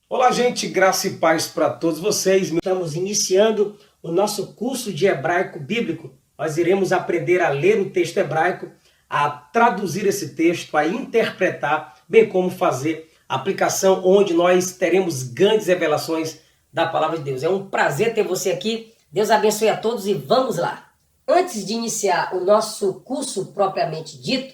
Olá, gente, graça e paz para todos vocês. Estamos iniciando o nosso curso de hebraico bíblico. Nós iremos aprender a ler o texto hebraico, a traduzir esse texto, a interpretar, bem como fazer a aplicação onde nós teremos grandes revelações da palavra de Deus. É um prazer ter você aqui. Deus abençoe a todos e vamos lá. Antes de iniciar o nosso curso propriamente dito,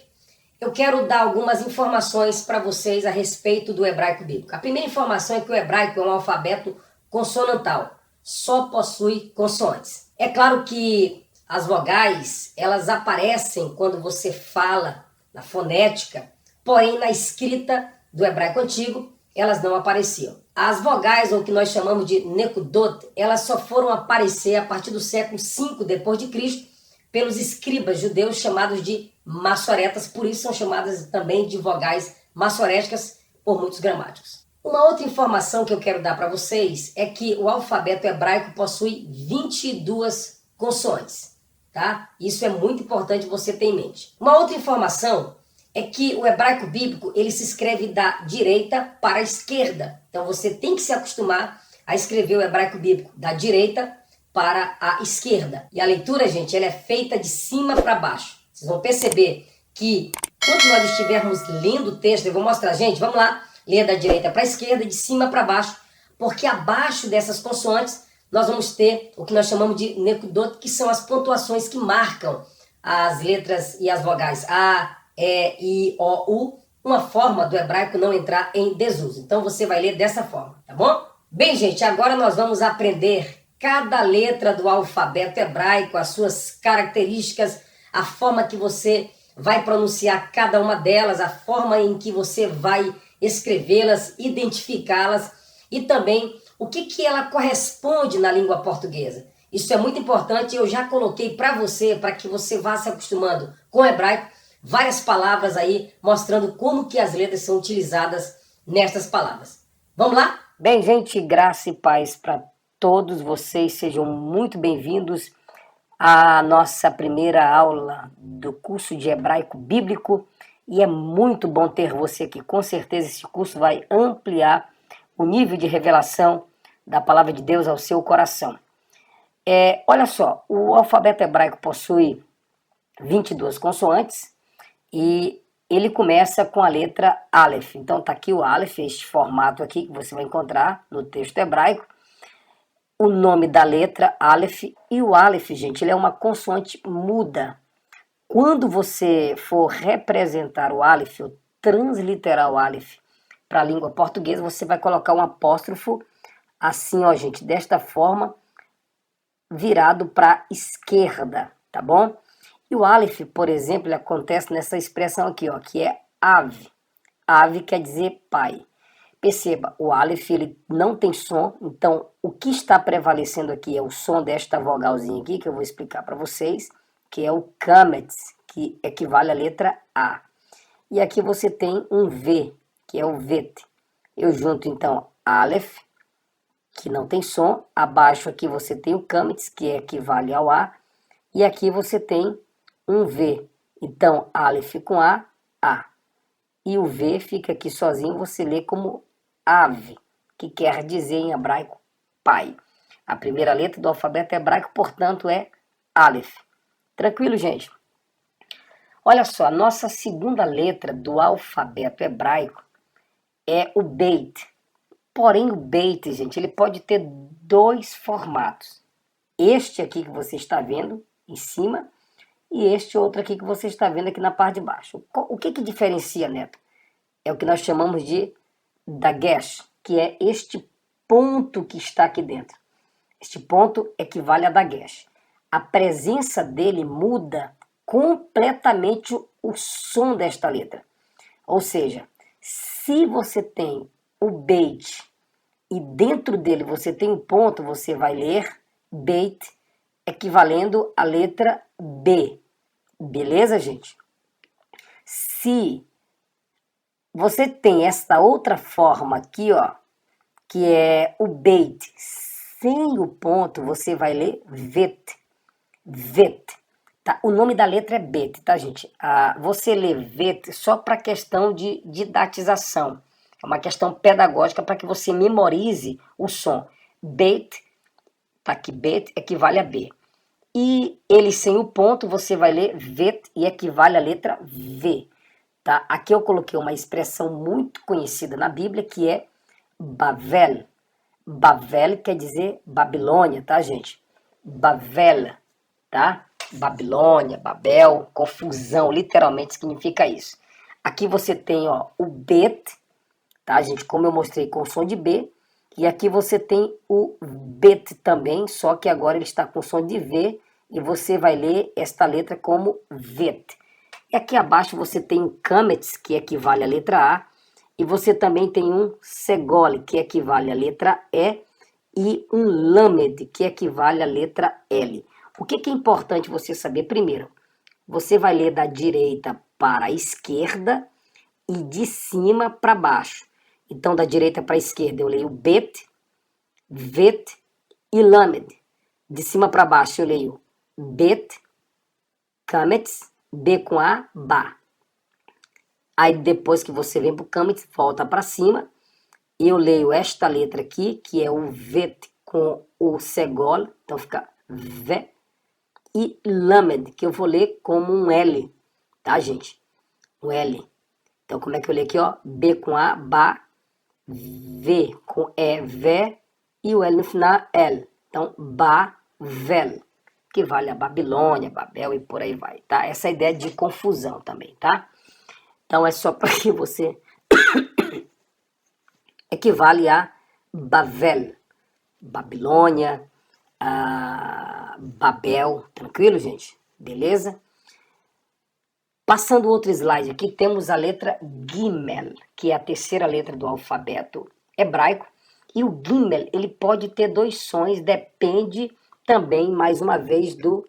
eu quero dar algumas informações para vocês a respeito do hebraico bíblico. A primeira informação é que o hebraico é um alfabeto consonantal, só possui consoantes. É claro que as vogais, elas aparecem quando você fala na fonética, porém na escrita do hebraico antigo, elas não apareciam. As vogais, ou o que nós chamamos de nekudot, elas só foram aparecer a partir do século V depois de Cristo, pelos escribas judeus chamados de massoretas, por isso são chamadas também de vogais massoréticas por muitos gramáticos. Uma outra informação que eu quero dar para vocês é que o alfabeto hebraico possui 22 consoantes, tá? Isso é muito importante você ter em mente. Uma outra informação é que o hebraico bíblico, ele se escreve da direita para a esquerda. Então você tem que se acostumar a escrever o hebraico bíblico da direita para a esquerda. E a leitura, gente, ela é feita de cima para baixo. Vocês vão perceber que quando nós estivermos lendo o texto, eu vou mostrar, gente, vamos lá, ler da direita para a esquerda, de cima para baixo, porque abaixo dessas consoantes nós vamos ter o que nós chamamos de nekudot, que são as pontuações que marcam as letras e as vogais A, E, I, O, U, uma forma do hebraico não entrar em desuso. Então você vai ler dessa forma, tá bom? Bem, gente, agora nós vamos aprender cada letra do alfabeto hebraico, as suas características, a forma que você vai pronunciar cada uma delas, a forma em que você vai escrevê-las, identificá-las e também o que ela corresponde na língua portuguesa. Isso é muito importante, eu já coloquei para você, para que você vá se acostumando com o hebraico, várias palavras aí mostrando como que as letras são utilizadas nestas palavras. Vamos lá? Bem, gente, graça e paz para todos vocês, sejam muito bem-vindos à nossa primeira aula do curso de hebraico bíblico e é muito bom ter você aqui. Com certeza esse curso vai ampliar o nível de revelação da palavra de Deus ao seu coração. Olha só, o alfabeto hebraico possui 22 consoantes e ele começa com a letra Aleph. Então tá aqui o Aleph, este formato aqui que você vai encontrar no texto hebraico. O nome da letra Aleph, e o Aleph, gente, ele é uma consoante muda. Quando você for representar o Aleph, ou transliterar o Aleph para a língua portuguesa, você vai colocar um apóstrofo assim, ó, gente, desta forma, virado para a esquerda, tá bom? E o Aleph, por exemplo, ele acontece nessa expressão aqui, ó, que é ave. Ave quer dizer pai. Perceba, o Aleph ele não tem som, então o que está prevalecendo aqui é o som desta vogalzinha aqui, que eu vou explicar para vocês, que é o Kametz, que equivale à letra A. E aqui você tem um V, que é o Vet. Eu junto então Aleph, que não tem som, abaixo aqui você tem o Kametz, que equivale ao A, e aqui você tem um V. Então, Aleph com A, A. E o V fica aqui sozinho, você lê como ave, que quer dizer em hebraico pai. A primeira letra do alfabeto hebraico, portanto, é Aleph. Tranquilo, gente? Olha só, a nossa segunda letra do alfabeto hebraico é o Beit. Porém, o Beit, gente, ele pode ter dois formatos. Este aqui que você está vendo em cima e este outro aqui que você está vendo aqui na parte de baixo. O que diferencia, Neto? É o que nós chamamos de dagesh, que é este ponto que está aqui dentro. Este ponto equivale a dagesh. A presença dele muda completamente o som desta letra. Ou seja, se você tem o beit e dentro dele você tem um ponto, você vai ler beit equivalendo à letra B. Beleza, gente? Se você tem esta outra forma aqui, ó, que é o beit sem o ponto, você vai ler vet. Vet. Tá? O nome da letra é bet, tá, gente? Você lê vet só para questão de didatização. É uma questão pedagógica para que você memorize o som. Bet, tá aqui, bet equivale a B. E ele sem o ponto, você vai ler vet e equivale à letra V. Tá? Aqui eu coloquei uma expressão muito conhecida na Bíblia, que é Bavel. Bavel quer dizer Babilônia, tá, gente? Bavel, tá? Babilônia, Babel, confusão, literalmente significa isso. Aqui você tem, ó, o bet, tá, gente? Como eu mostrei com o som de B. E aqui você tem o bet também, só que agora ele está com som de V e você vai ler esta letra como vet. E aqui abaixo você tem um kametz, que equivale à letra A, e você também tem um segol, que equivale à letra E, e um lamed, que equivale à letra L. O que é importante você saber primeiro? Você vai ler da direita para a esquerda e de cima para baixo. Então, da direita para a esquerda eu leio bet, vet e lamed. De cima para baixo eu leio bet, kametz, B com A, Ba. Aí depois que você vem para o kametz, volta para cima. Eu leio esta letra aqui, que é o vet com o segol, então fica V. E lamed, que eu vou ler como um L, tá, gente? Um L. Então, como é que eu leio aqui, ó? B com A, Ba. V com E, Vé. E o L no final, L. Então, Bavel, que vale a Babilônia, Babel e por aí vai, tá? Essa é a ideia de confusão também, tá? Então, é só para que você equivale a Bavel, Babilônia, Babel, tranquilo, gente? Beleza? Passando outro slide aqui, temos a letra Gimel, que é a terceira letra do alfabeto hebraico. E o Gimel, ele pode ter dois sons, depende também, mais uma vez, do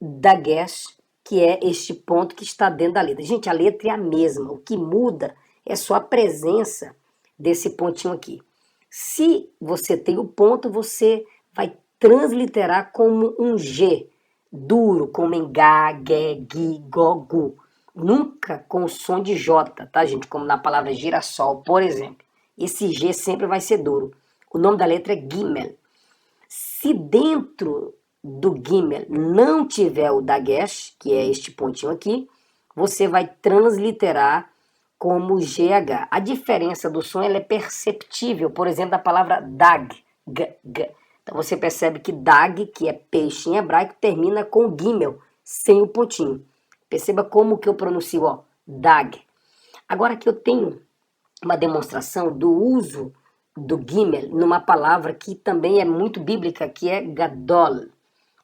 dagesh, que é este ponto que está dentro da letra. Gente, a letra é a mesma, o que muda é só a presença desse pontinho aqui. Se você tem o ponto, você vai transliterar como um G, duro, como em Gá, Gé, Gui, Gó, Gu. Nunca com o som de J, tá, gente? Como na palavra girassol, por exemplo. Esse G sempre vai ser duro. O nome da letra é Gimel. Se dentro do Gimel não tiver o dagesh, que é este pontinho aqui, você vai transliterar como GH. A diferença do som ela é perceptível, por exemplo, da palavra dag, g, g. Então você percebe que dag, que é peixe em hebraico, termina com Gimel, sem o pontinho. Perceba como que eu pronuncio, ó, dag. Agora que eu tenho uma demonstração do uso do Gimel numa palavra que também é muito bíblica, que é Gadol.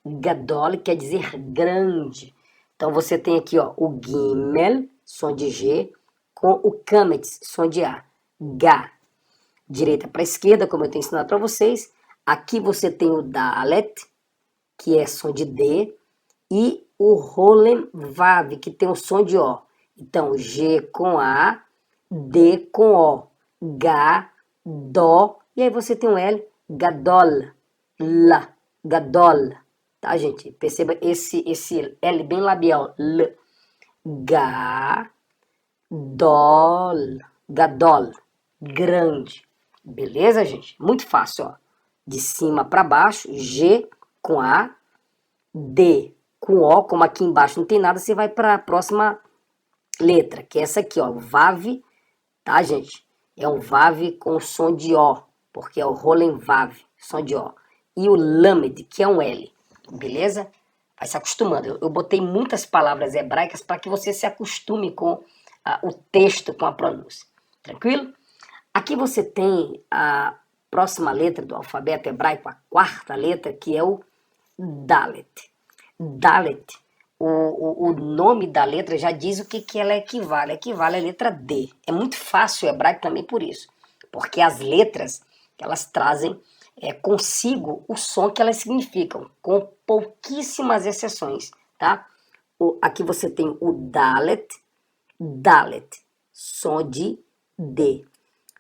Gadol quer dizer grande. Então você tem aqui, ó, o Gimel, som de G, com o Kametz, som de A. Gá. Direita para esquerda, como eu tenho ensinado para vocês. Aqui você tem o Dalet, que é som de D, e o Rolem Vav, que tem o som de O. Então, G com A, D com O, Gá, Dó, e aí você tem um L, Gadol, Lá, Gadol, tá, gente? Perceba esse L bem labial, L, Gá, Dol, Gadol, grande, beleza, gente? Muito fácil, ó. De cima para baixo, G com A, D com O, como aqui embaixo não tem nada, você vai para a próxima letra, que é essa aqui, ó, Vav, tá, gente? É um Vav com som de O, porque é o Rolem Vav, som de O. E o Lamed, que é um L, beleza? Vai se acostumando. Eu botei muitas palavras hebraicas para que você se acostume com o texto, com a pronúncia. Tranquilo? Aqui você tem a próxima letra do alfabeto hebraico, a quarta letra, que é o Dalet. Dalet, o nome da letra já diz o que ela equivale. Equivale à letra D. É muito fácil o hebraico também por isso. Porque as letras, elas trazem consigo o som que elas significam, com pouquíssimas exceções, tá? Aqui você tem o Dalet, Dalet, som de D,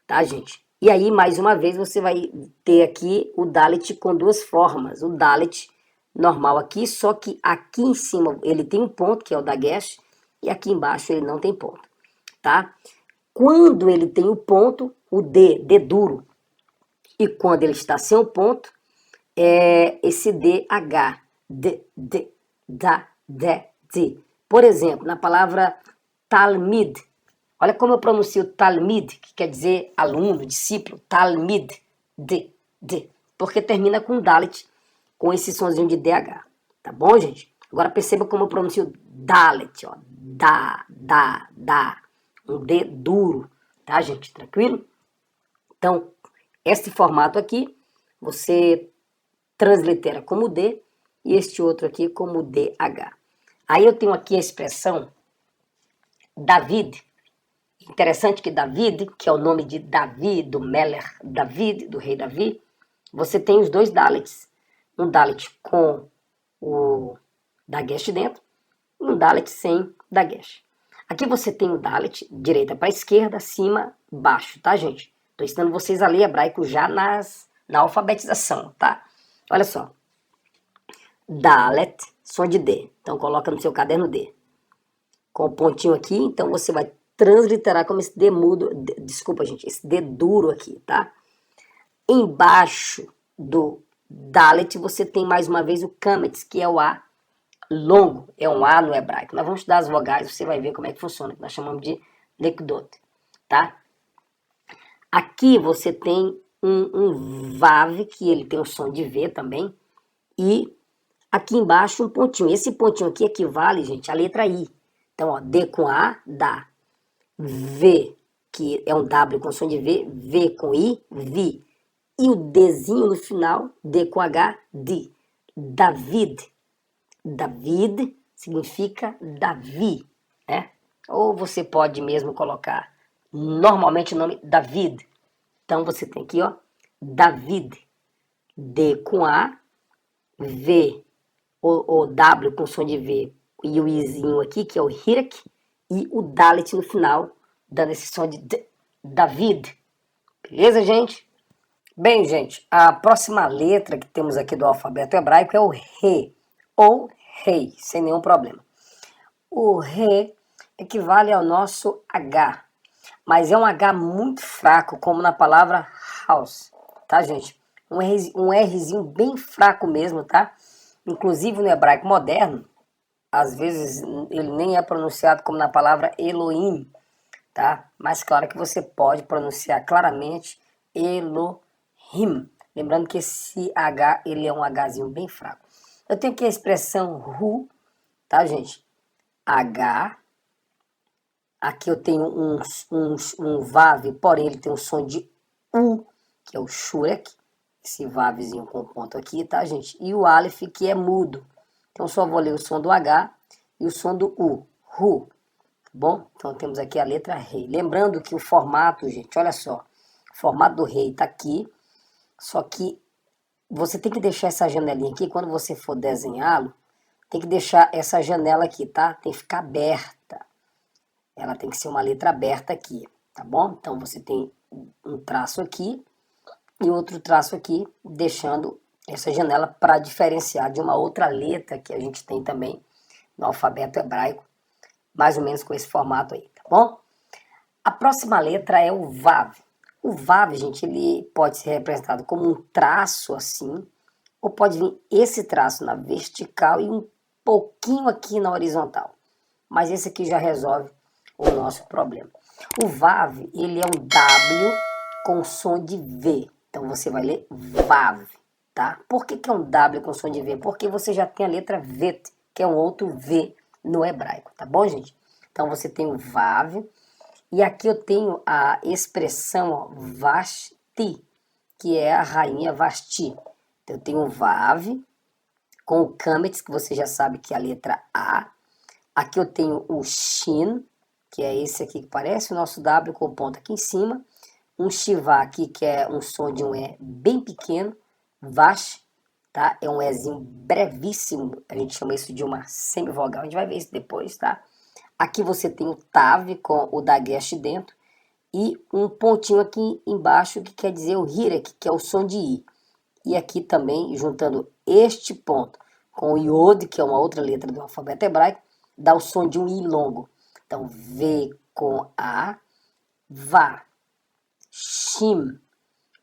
tá, gente? E aí, mais uma vez, você vai ter aqui o Dalet com duas formas. O Dalet normal aqui, só que aqui em cima ele tem um ponto, que é o dagesh, e aqui embaixo ele não tem ponto, tá? Quando ele tem o ponto, o D duro. E quando ele está sem o ponto, é esse DH. D. Por exemplo, na palavra Talmid. Olha como eu pronuncio Talmid, que quer dizer aluno, discípulo. Talmid. D. Porque termina com Dalet, com esse sonzinho de DH. Tá bom, gente? Agora perceba como eu pronuncio Dalet, ó. Dá. Um D duro. Tá, gente? Tranquilo? Então, este formato aqui, você translitera como D e este outro aqui como DH. Aí eu tenho aqui a expressão David. Interessante que David, que é o nome de Davi, do Meller David, do rei Davi, você tem os dois Dalets. Um Dalet com o Dagesh dentro e um Dalet sem Dagesh. Aqui você tem o Dalet, direita para esquerda, cima, baixo, tá, gente? Estou ensinando vocês a ler hebraico já na alfabetização, tá? Olha só. Dalet, som de D. Então coloca no seu caderno D. Com o pontinho aqui, então você vai transliterar como esse D mudo, desculpa, gente, esse D duro aqui, tá? Embaixo do Dalet você tem mais uma vez o Kametz, que é o A longo, é um A no hebraico. Nós vamos estudar as vogais, você vai ver como é que funciona, que nós chamamos de Nekdot, tá? Aqui você tem um Vav, que ele tem o som de V também, e aqui embaixo um pontinho. Esse pontinho aqui equivale, gente, à letra I. Então, ó, D com A, dá. V, que é um W com som de V, V com I, Vi. E o Dzinho no final, D com H, Di. David. David significa Davi, né? Ou você pode mesmo colocar normalmente o nome David. Então você tem aqui, ó, David. D com A, V, o W com som de V e o Izinho aqui, que é o Hirek, e o Dalet no final, dando esse som de D, David. Beleza, gente? Bem, gente, a próxima letra que temos aqui do alfabeto hebraico é o Re, ou Rei, sem nenhum problema. O Re equivale ao nosso H, mas é um H muito fraco, como na palavra house, tá, gente? Um Rzinho bem fraco mesmo, tá? Inclusive no hebraico moderno, às vezes ele nem é pronunciado como na palavra Elohim, tá? Mas claro que você pode pronunciar claramente Elohim. Lembrando que esse H, ele é um Hzinho bem fraco. Eu tenho aqui a expressão Ru, tá, gente? H. Aqui eu tenho um Vav, porém ele tem um som de U, que é o Shurek. Esse Vavzinho com ponto aqui, tá, gente? E o Aleph, que é mudo. Então só vou ler o som do H e o som do U. Ru. Tá bom? Então temos aqui a letra Rei. Lembrando que o formato, gente, olha só. O formato do Rei tá aqui. Só que você tem que deixar essa janelinha aqui, quando você for desenhá-lo, tem que deixar essa janela aqui, tá? Tem que ficar aberta. Ela tem que ser uma letra aberta aqui, tá bom? Então você tem um traço aqui e outro traço aqui, deixando essa janela para diferenciar de uma outra letra que a gente tem também no alfabeto hebraico, mais ou menos com esse formato aí, tá bom? A próxima letra é o Vav. O Vav, gente, ele pode ser representado como um traço assim, ou pode vir esse traço na vertical e um pouquinho aqui na horizontal. Mas esse aqui já resolve o nosso problema. O Vav, ele é um W com som de V. Então você vai ler Vav, tá? Por que é um W com som de V? Porque você já tem a letra Vet, que é um outro V no hebraico, tá bom, gente? Então você tem o Vav. E aqui eu tenho a expressão ó, Vashti, que é a rainha Vashti. Então eu tenho o Vav com o Kametz, que você já sabe que é a letra A. Aqui eu tenho o Shin, que é esse aqui que parece o nosso W com o ponto aqui em cima. Um Shivá aqui, que é um som de um E bem pequeno. Vash, tá? É um Ezinho brevíssimo. A gente chama isso de uma semivogal. A gente vai ver isso depois, tá? Aqui você tem o Tav com o Dagesh dentro. E um pontinho aqui embaixo que quer dizer o Hirek, que é o som de I. E aqui também, juntando este ponto com o Yod, que é uma outra letra do alfabeto hebraico, dá o som de um I longo. Então, V com A, vá. Shim,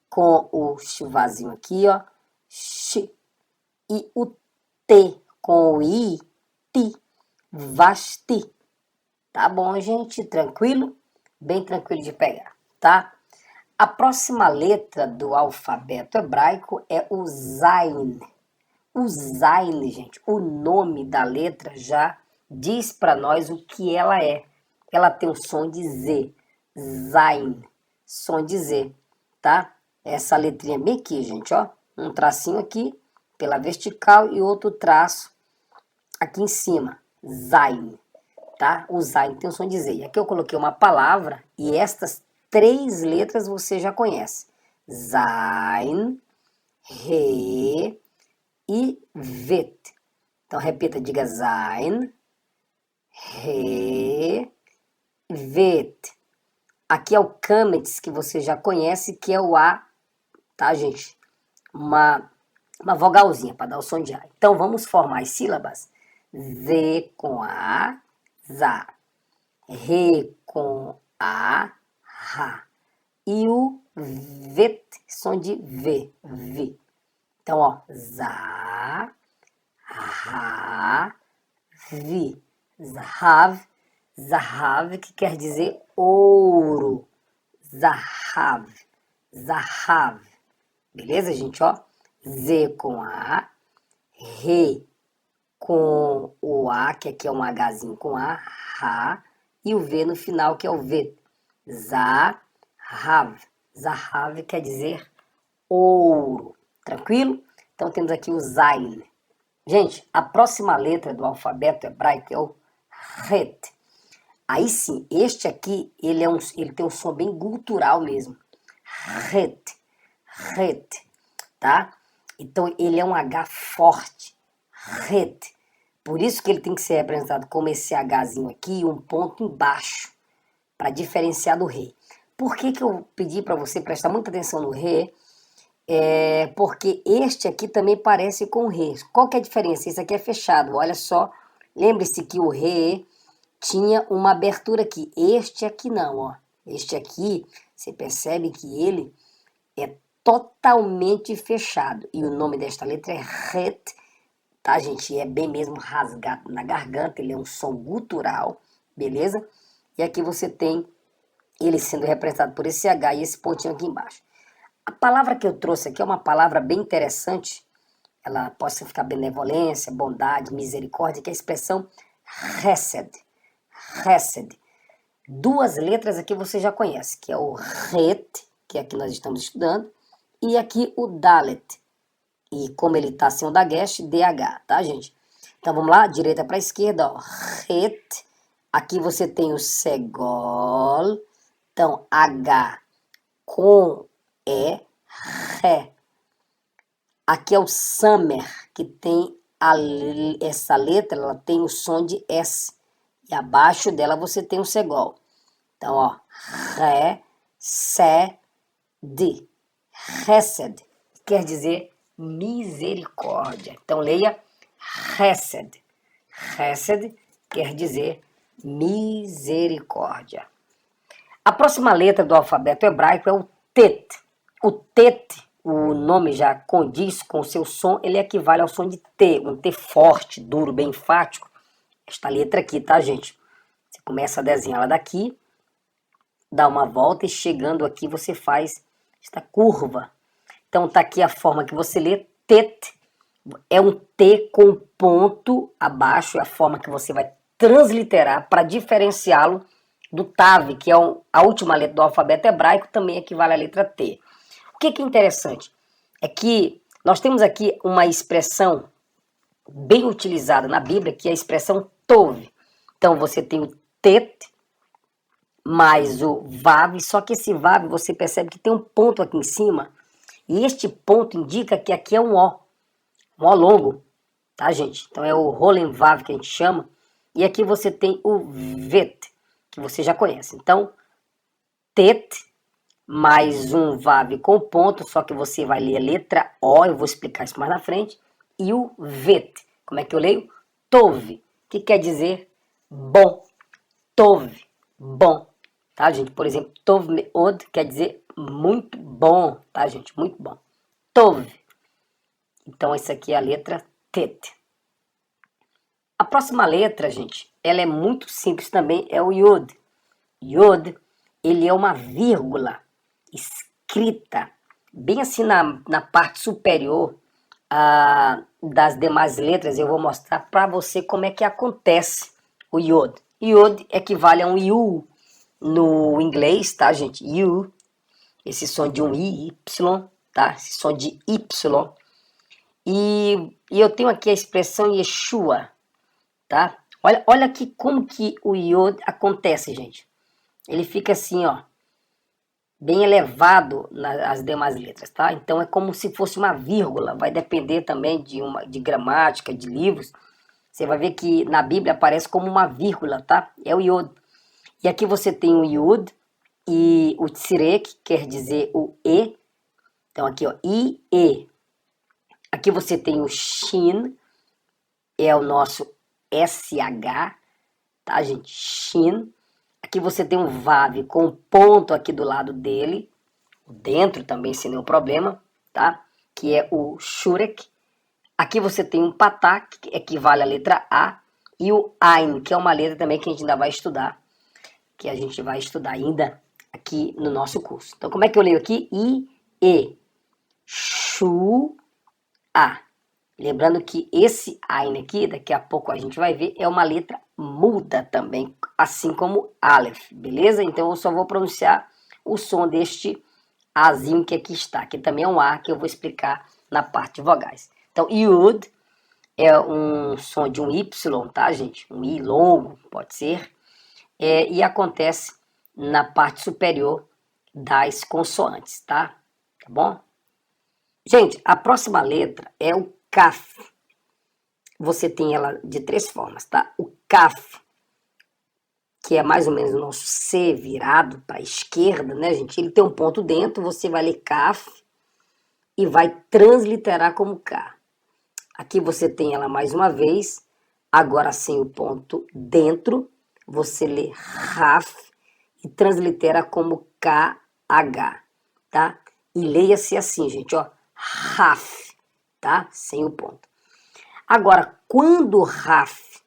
com o chuvazinho aqui, ó. Sh. E o T, com o I, ti. Vasti. Tá bom, gente? Tranquilo? Bem tranquilo de pegar, tá? A próxima letra do alfabeto hebraico é o Zain. O Zain, gente, o nome da letra já diz para nós o que ela é. Ela tem o som de Z. Zain. Som de Z, tá? Essa letrinha bem aqui, gente, ó. Um tracinho aqui pela vertical e outro traço aqui em cima. Zain, tá? O Zain tem o som de Z. E aqui eu coloquei uma palavra e estas 3 letras você já conhece. Zain, Re e Vet. Então repita, diga Zain, Re, Vet. Aqui é o Kametz, que você já conhece, que é o A, tá, gente? Uma vogalzinha para dar o som de A. Então vamos formar as sílabas. Z com A, Zá. Re com A, Rá. E o Vet, som de V, Vi. Então, ó, Zá, Rá, Vi. Zahav, Zahav, que quer dizer ouro. Zahav, Zahav. Beleza, gente, ó? Z com A, Re com o A, que aqui é um Hzinho com A, Rá, e o V no final, que é o V. Zahav. Zahav quer dizer ouro. Tranquilo? Então temos aqui o Zain. Gente, a próxima letra do alfabeto hebraico é o Het. Aí sim, este aqui, ele tem um som bem gutural mesmo. Het. Het. Tá? Então ele é um H forte. Het. Por isso que ele tem que ser representado como esse Hzinho aqui e um ponto embaixo, para diferenciar do Re. Por que eu pedi para você prestar muita atenção no Re? Porque este aqui também parece com o Re. Qual que é a diferença? Esse aqui é fechado, olha só. Lembre-se que o Re tinha uma abertura aqui. Este aqui não, ó. Este aqui, você percebe que ele é totalmente fechado. E o nome desta letra é Het, tá, gente? E é bem mesmo rasgado na garganta, ele é um som gutural, beleza? E aqui você tem ele sendo representado por esse H e esse pontinho aqui embaixo. A palavra que eu trouxe aqui é uma palavra bem interessante. Ela pode significar benevolência, bondade, misericórdia, que é a expressão Hesed. Hesed. 2 letras aqui você já conhece, que é o Het, que é aqui nós estamos estudando, e aqui o Dalet. E como ele está sem o Dagesh, DH, tá, gente? Então vamos lá, direita para esquerda, ó. Het. Aqui você tem o Segol. Então, H com E, Ré. Aqui é o Samer, que tem essa letra, ela tem o som de S. E abaixo dela você tem o Segol. Então, ó, Ré, Sé, D. Hesed, quer dizer misericórdia. Então, leia Hesed. Hesed quer dizer misericórdia. A próxima letra do alfabeto hebraico é o Tet. O Tet, o nome já condiz com o seu som, ele equivale ao som de T, um T forte, duro, bem enfático. Esta letra aqui, tá, gente? Você começa a desenhá-la daqui, dá uma volta e chegando aqui você faz esta curva. Então tá aqui a forma que você lê, Tet. É um T com ponto abaixo, é a forma que você vai transliterar para diferenciá-lo do Tav, que é a última letra do alfabeto hebraico, também equivale à letra T. O que é interessante é que nós temos aqui uma expressão bem utilizada na Bíblia, que é a expressão Tov. Então você tem o Tet mais o Vav, só que esse Vav você percebe que tem um ponto aqui em cima, e este ponto indica que aqui é um O longo, tá, gente? Então é o Rolen Vav que a gente chama, e aqui você tem o Vet, que você já conhece. Então, Tet mais um Vav com ponto, só que você vai ler a letra O, eu vou explicar isso mais na frente, e o Vet. Como é que eu leio? Tov, que quer dizer bom. Tov, bom. tá, gente? Por exemplo, Tov Meod quer dizer muito bom, tá, gente? Muito bom. Tov. Então, essa aqui é a letra Tet. A próxima letra, gente, ela é muito simples também, é o Yod. Yod, ele é uma vírgula escrita bem assim na parte superior das demais letras. Eu vou mostrar para você como é que acontece o Yod. Yod equivale a um Yu no inglês, tá, gente? Yu, esse som de um I, Y, tá? Esse som de Y. E eu tenho aqui a expressão Yeshua, tá? Olha aqui como que o Yod acontece, gente. Ele fica assim, ó, bem elevado nas demais letras, tá? Então é como se fosse uma vírgula, vai depender também de gramática, de livros. Você vai ver que na Bíblia aparece como uma vírgula, tá? É o Yod. E aqui você tem o Yud e o Tsire, que quer dizer o E. Então aqui, ó, I, E. Aqui você tem o Shin, é o nosso SH, tá, gente? Shin. Aqui você tem um Vav com um ponto aqui do lado dele, dentro também sem nenhum problema, tá? Que é o Shurek. Aqui você tem um Patá, que equivale à letra A, e o Ain, que é uma letra também que a gente ainda vai estudar, que a gente vai estudar ainda aqui no nosso curso. Então, como é que eu leio aqui? I, E, Shu, A. Lembrando que esse Ain aqui, daqui a pouco a gente vai ver, é uma letra muda também, assim como Aleph, beleza? Então eu só vou pronunciar o som deste Azinho que aqui está, que também é um A, que eu vou explicar na parte de vogais. Então, Yud é um som de um Y, tá, gente? Um I longo, pode ser. E acontece na parte superior das consoantes, tá? Tá bom? Gente, a próxima letra é o Kaf. Você tem ela de 3 formas, tá? O Kaf, que é mais ou menos o nosso C virado para a esquerda, né, gente? Ele tem um ponto dentro, você vai ler Kaf e vai transliterar como K. Aqui você tem ela mais uma vez, agora sem o ponto dentro, você lê Raf e translitera como KH, tá? E leia-se assim, gente, ó, Raf, tá? Sem o ponto. Agora, quando o Raf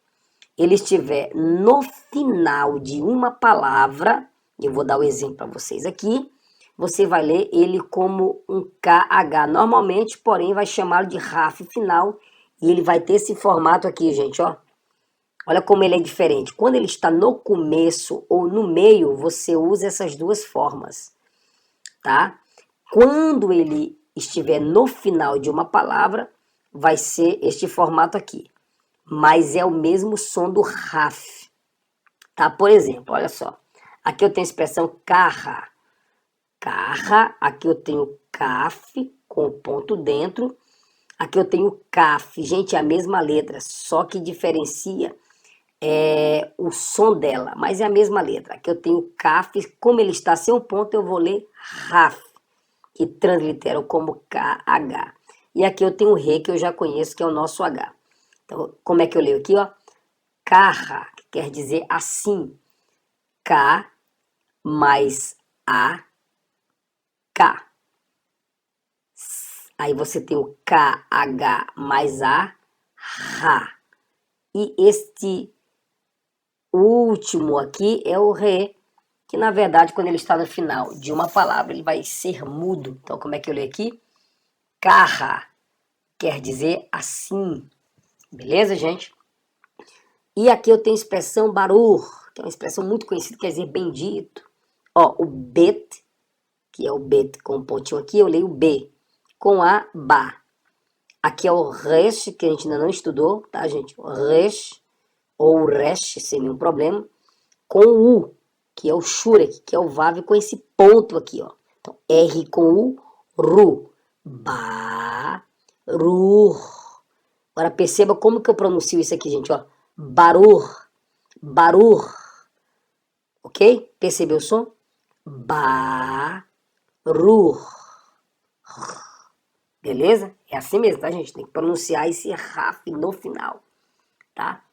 ele estiver no final de uma palavra, eu vou dar o exemplo para vocês aqui, você vai ler ele como um KH normalmente, porém vai chamá-lo de Raf final e ele vai ter esse formato aqui, gente, ó. Olha como ele é diferente. Quando ele está no começo ou no meio, você usa essas duas formas, tá? Quando ele estiver no final de uma palavra, vai ser este formato aqui. Mas é o mesmo som do Raf, tá? Por exemplo, olha só. Aqui eu tenho a expressão carra. Carra, aqui eu tenho caf com o ponto dentro. Aqui eu tenho caf. Gente, é a mesma letra, só que diferencia o som dela, mas é a mesma letra. Aqui eu tenho caf, como ele está sem um ponto, eu vou ler raf, que translitero como KH. E aqui eu tenho o re, que eu já conheço, que é o nosso H. Então, como é que eu leio aqui, ó? Carra, que quer dizer assim. K mais A, K. Aí você tem o KH mais A, Ra. E este último aqui é o Re, que na verdade quando ele está no final de uma palavra ele vai ser mudo. Então como é que eu leio aqui? Carra, quer dizer assim. Beleza, gente? E aqui eu tenho a expressão barur, que é uma expressão muito conhecida, quer dizer bendito. Ó, o bet, que é o bet com um pontinho aqui, eu leio B, com A, ba. Aqui é o resh, que a gente ainda não estudou, tá, gente? O resh, ou resh, sem nenhum problema, com o U, que é o shurek, que é o vav com esse ponto aqui, ó. Então, R com U, ru, ba, ru. Agora perceba como que eu pronuncio isso aqui, gente, ó. Barur, barur. Ok? Percebeu o som? Barur. Beleza? É assim mesmo, tá, gente? Tem que pronunciar esse raf no final, tá?